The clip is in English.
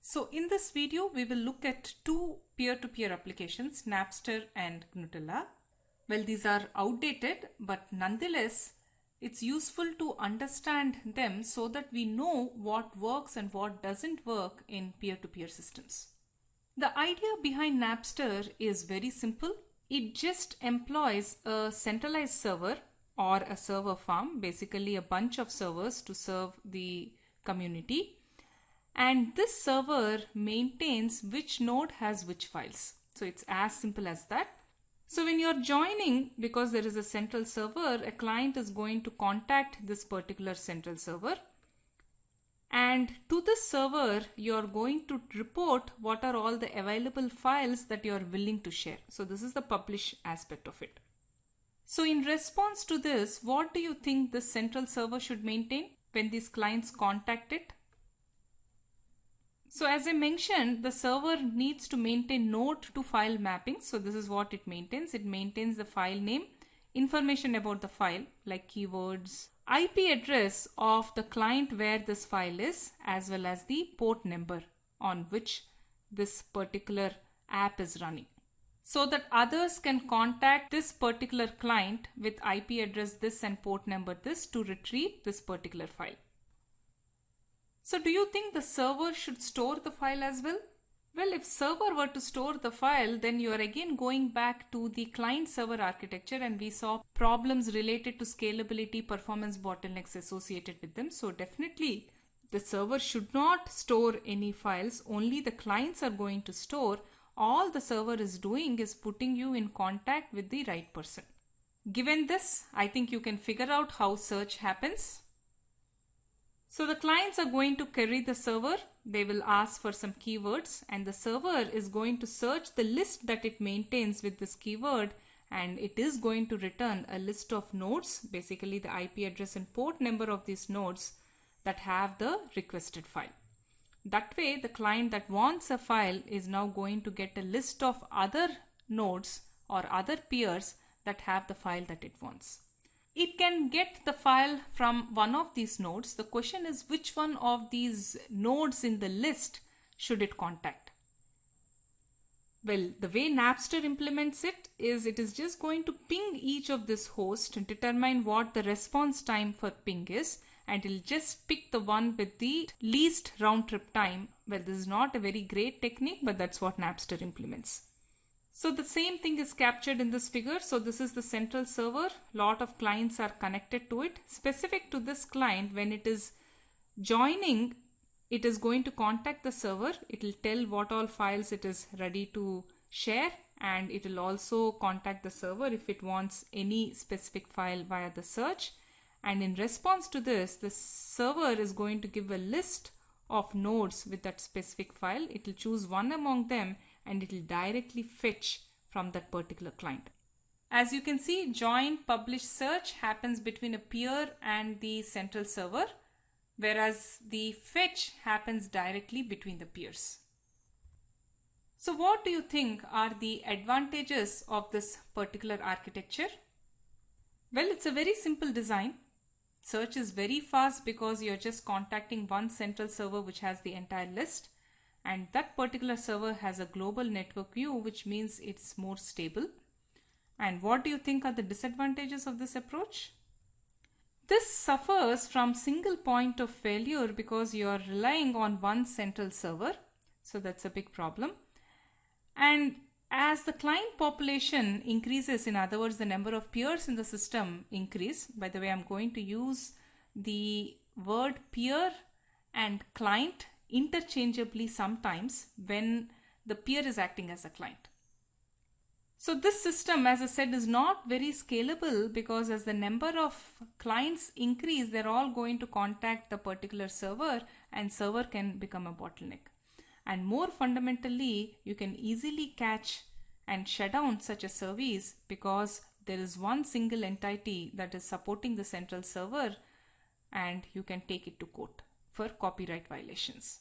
So in this video, we will look at two peer-to-peer applications, Napster and Gnutella. Well, these are outdated, but nonetheless, it's useful to understand them so that we know what works and what doesn't work in peer-to-peer systems. The idea behind Napster is very simple. It just employs a centralized server or a server farm, basically a bunch of servers to serve the community. And this server maintains which node has which files. So it's as simple as that. So when you're joining, because there is a central server, a client is going to contact this particular central server. And to this server, you're going to report what are all the available files that you're willing to share. So this is the publish aspect of it. So in response to this, what do you think this central server should maintain when these clients contact it? So as I mentioned, the server needs to maintain node to file mapping. So this is what it maintains. It maintains the file name, information about the file like keywords, IP address of the client where this file is, as well as the port number on which this particular app is running, so that others can contact this particular client with IP address this and port number this to retrieve this particular file. So do you think the server should store the file as well? Well, if server were to store the file, then you are again going back to the client server architecture, and we saw problems related to scalability, performance bottlenecks associated with them. So definitely the server should not store any files. Only the clients are going to store. All the server is doing is putting you in contact with the right person. Given this, I think you can figure out how search happens. So the clients are going to query the server. They will ask for some keywords, and the server is going to search the list that it maintains with this keyword, and it is going to return a list of nodes, basically the IP address and port number of these nodes that have the requested file. That way, the client that wants a file is now going to get a list of other nodes or other peers that have the file that it wants. It can get the file from one of these nodes. The question is, which one of these nodes in the list should it contact? Well, the way Napster implements it is just going to ping each of this host and determine what the response time for ping is, and it'll just pick the one with the least round trip time. Well, this is not a very great technique, but that's what Napster implements. So the same thing is captured in this figure. So this is the central server. Lot of clients are connected to it. Specific to this client, when it is joining, it is going to contact the server. It will tell what all files it is ready to share, and it will also contact the server if it wants any specific file via the search. And in response to this, the server is going to give a list of nodes with that specific file. It will choose one among them, and it will directly fetch from that particular client. As you can see, join, publish, search happens between a peer and the central server, whereas the fetch happens directly between the peers. So what do you think are the advantages of this particular architecture? Well, it's a very simple design. Search is very fast because you're just contacting one central server which has the entire list. And that particular server has a global network view, which means it's more stable. And what do you think are the disadvantages of this approach? This suffers from single point of failure because you are relying on one central server. So that's a big problem. And as the client population increases, in other words, the number of peers in the system increase. By the way, I'm going to use the word peer and client interchangeably sometimes when the peer is acting as a client. So this system, as I said, is not very scalable because as the number of clients increase, they're all going to contact the particular server, and server can become a bottleneck. And more fundamentally, you can easily catch and shut down such a service because there is one single entity that is supporting the central server, and you can take it to court for copyright violations.